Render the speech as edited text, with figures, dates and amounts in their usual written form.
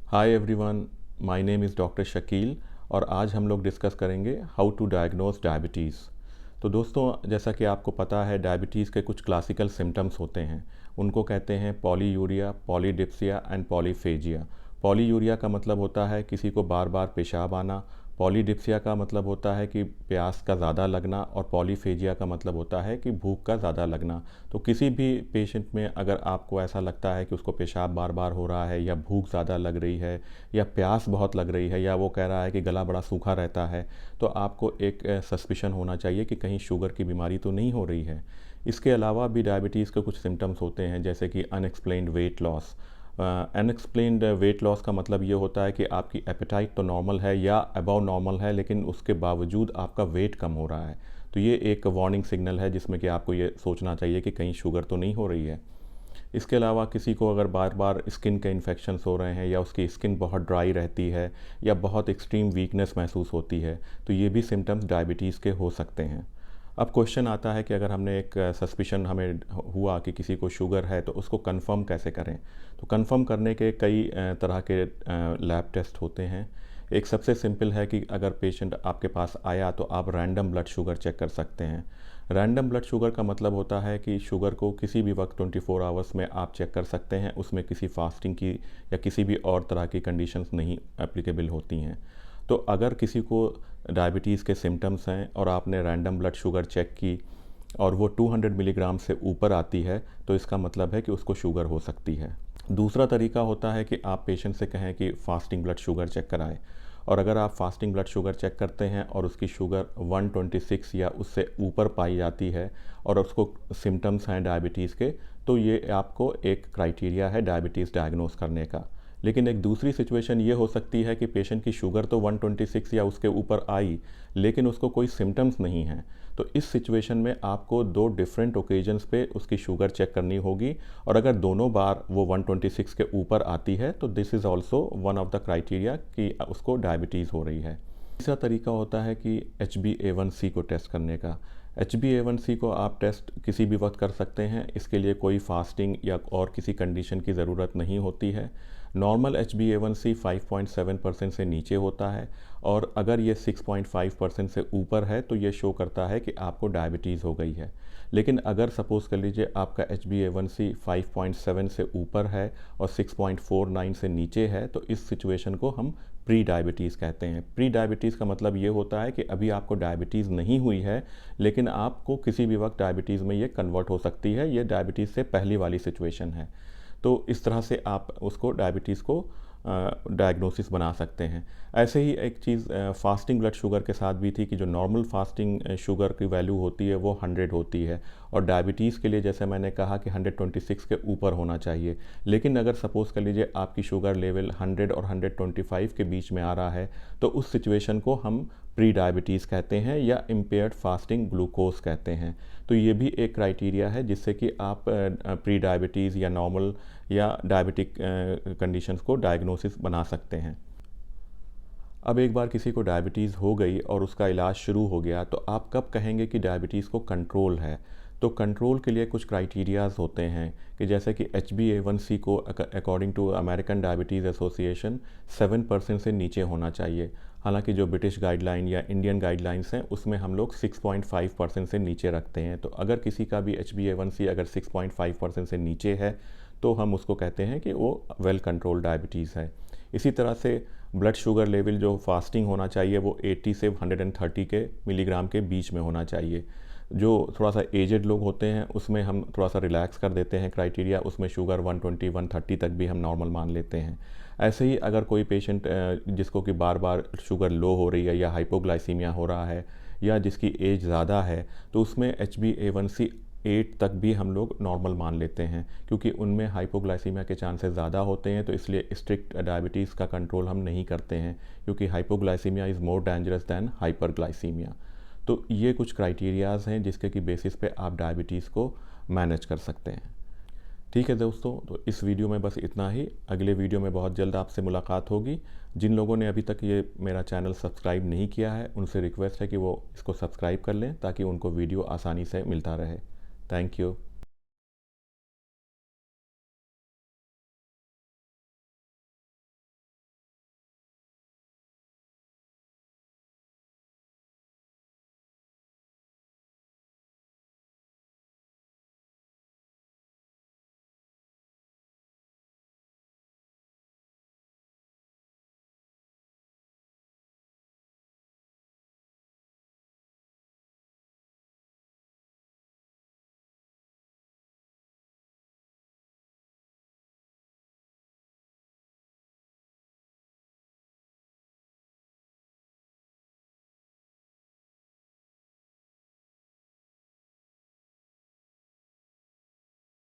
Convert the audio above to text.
Hi everyone, my name is doctor Shakeel और आज हम लोग डिस्कस करेंगे हाउ टू डायग्नोस डायबिटीज़। तो दोस्तों, जैसा कि आपको पता है, डायबिटीज़ के कुछ क्लासिकल सिम्टम्स होते हैं। उनको कहते हैं polyuria, polydipsia and polyphagia. Polyuria का मतलब होता है किसी को बार बार पेशाब आना। पॉलीडिप्सिया का मतलब होता है कि प्यास का ज़्यादा लगना। और पॉलीफेजिया का मतलब होता है कि भूख का ज़्यादा लगना। तो किसी भी पेशेंट में अगर आपको ऐसा लगता है कि उसको पेशाब बार बार हो रहा है, या भूख ज़्यादा लग रही है, या प्यास बहुत लग रही है, या वो कह रहा है कि गला बड़ा सूखा रहता है, तो आपको एक सस्पिशन होना चाहिए कि कहीं शुगर की बीमारी तो नहीं हो रही है। इसके अलावा भी डायबिटीज़ के कुछ सिम्टम्स होते हैं, जैसे कि unexplained weight loss. Unexplained weight loss का मतलब ये होता है कि आपकी एपेटाइट तो नॉर्मल है या अबव नॉर्मल है, लेकिन उसके बावजूद आपका वेट कम हो रहा है। तो ये एक वार्निंग सिग्नल है जिसमें कि आपको ये सोचना चाहिए कि कहीं शुगर तो नहीं हो रही है। इसके अलावा किसी को अगर बार बार स्किन के इन्फेक्शंस हो रहे हैं, या उसकी स्किन बहुत ड्राई रहती है, या बहुत एक्सट्रीम वीकनेस महसूस होती है, तो ये भी सिम्टम्स डायबिटीज़ के हो सकते हैं। अब क्वेश्चन आता है कि अगर हमने एक सस्पिशन हमें हुआ कि किसी को शुगर है, तो उसको कंफर्म कैसे करें। तो कंफर्म करने के कई तरह के लैब टेस्ट होते हैं। एक सबसे सिंपल है कि अगर पेशेंट आपके पास आया तो आप रैंडम ब्लड शुगर चेक कर सकते हैं। रैंडम ब्लड शुगर का मतलब होता है कि शुगर को किसी भी वक्त 24 आवर्स में आप चेक कर सकते हैं। उसमें किसी फास्टिंग की या किसी भी और तरह की कंडीशंस नहीं एप्लीकेबल होती हैं। तो अगर किसी को डायबिटीज़ के सिम्टम्स हैं और आपने रैंडम ब्लड शुगर चेक की और वो 200 मिलीग्राम से ऊपर आती है, तो इसका मतलब है कि उसको शुगर हो सकती है। दूसरा तरीका होता है कि आप पेशेंट से कहें कि फास्टिंग ब्लड शुगर चेक कराएं। और अगर आप फास्टिंग ब्लड शुगर चेक करते हैं और उसकी शुगर 126 या उससे ऊपर पाई जाती है, और उसको सिम्टम्स हैं डायबिटीज़ के, तो ये आपको एक क्राइटेरिया है डायबिटीज़ डायग्नोस करने का। लेकिन एक दूसरी सिचुएशन ये हो सकती है कि पेशेंट की शुगर तो 126 या उसके ऊपर आई, लेकिन उसको कोई सिम्टम्स नहीं हैं। तो इस सिचुएशन में आपको दो डिफरेंट ओकेजन्स पे उसकी शुगर चेक करनी होगी, और अगर दोनों बार वो 126 के ऊपर आती है, तो this is also one of the criteria कि उसको डायबिटीज़ हो रही है। तीसरा तरीका होता है कि HbA1c को टेस्ट करने का। HbA1c को आप टेस्ट किसी भी वक्त कर सकते हैं। इसके लिए कोई फास्टिंग या और किसी कंडीशन की ज़रूरत नहीं होती है। नॉर्मल HbA1c 5.7% से नीचे होता है, और अगर ये 6.5% से ऊपर है तो ये शो करता है कि आपको डायबिटीज़ हो गई है। लेकिन अगर सपोज़ कर लीजिए आपका HbA1c 5.7 से ऊपर है और 6.49 से नीचे है, तो इस सिचुएशन को हम प्री डायबिटीज़ कहते हैं। प्री डायबिटीज़ का मतलब ये होता है कि अभी आपको डायबिटीज़ नहीं हुई है, लेकिन आपको किसी भी वक्त डायबिटीज़ में ये कन्वर्ट हो सकती है। ये डायबिटीज़ से पहली वाली सिचुएशन है। तो इस तरह से आप उसको डायबिटीज़ को डायग्नोसिस बना सकते हैं। ऐसे ही एक चीज़ फास्टिंग ब्लड शुगर के साथ भी थी कि जो नॉर्मल फास्टिंग शुगर की वैल्यू होती है वो 100 होती है, और डायबिटीज़ के लिए जैसे मैंने कहा कि 126 के ऊपर होना चाहिए। लेकिन अगर सपोज़ कर लीजिए आपकी शुगर लेवल 100 और 125 के बीच में आ रहा है, तो उस सिचुएशन को हम प्री डायबिटीज़ कहते हैं, या इम्पेयर्ड फास्टिंग ग्लूकोज कहते हैं। तो ये भी एक क्राइटेरिया है जिससे कि आप प्री डायबिटीज़ या नॉर्मल या डायबिटिक कंडीशंस को डायग्नोसिस बना सकते हैं। अब एक बार किसी को डायबिटीज़ हो गई और उसका इलाज शुरू हो गया, तो आप कब कहेंगे कि डायबिटीज़ को कंट्रोल है। तो कंट्रोल के लिए कुछ क्राइटेरियाज़ होते हैं कि जैसे कि HbA1c को according to American diabetes association 7% से नीचे होना चाहिए। हालांकि जो ब्रिटिश गाइडलाइन या इंडियन गाइडलाइंस हैं उसमें हम लोग 6.5% से नीचे रखते हैं। तो अगर किसी का भी HbA1c अगर 6.5% से नीचे है, तो हम उसको कहते हैं कि वो वेल कंट्रोल्ड डायबिटीज़ है। इसी तरह से ब्लड शुगर लेवल जो फास्टिंग होना चाहिए वो 80 से 130 के मिलीग्राम के बीच में होना चाहिए। जो थोड़ा सा एजेड लोग होते हैं उसमें हम थोड़ा सा रिलैक्स कर देते हैं क्राइटेरिया, उसमें शुगर 120 130 तक भी हम नॉर्मल मान लेते हैं। ऐसे ही अगर कोई पेशेंट जिसको कि बार बार शुगर लो हो रही है, या हाइपोग्लाइसीमिया हो रहा है, या जिसकी एज ज़्यादा है, तो उसमें HbA1c 8 तक भी हम लोग नॉर्मल मान लेते हैं, क्योंकि उनमें हाइपोग्लाइसीमिया के चांसेस ज़्यादा होते हैं। तो इसलिए स्ट्रिक्ट डायबिटीज़ का कंट्रोल हम नहीं करते हैं, क्योंकि hypoglycaemia is more dangerous than hyperglycaemia. तो ये कुछ क्राइटेरियाज़ हैं जिसके की बेसिस पे आप डायबिटीज़ को मैनेज कर सकते हैं। ठीक है दोस्तों, तो इस वीडियो में बस इतना ही। अगले वीडियो में बहुत जल्द आपसे मुलाकात होगी। जिन लोगों ने अभी तक ये मेरा चैनल सब्सक्राइब नहीं किया है, उनसे रिक्वेस्ट है कि वो इसको सब्सक्राइब कर लें, ताकि उनको वीडियो आसानी से मिलता रहे। Thank you.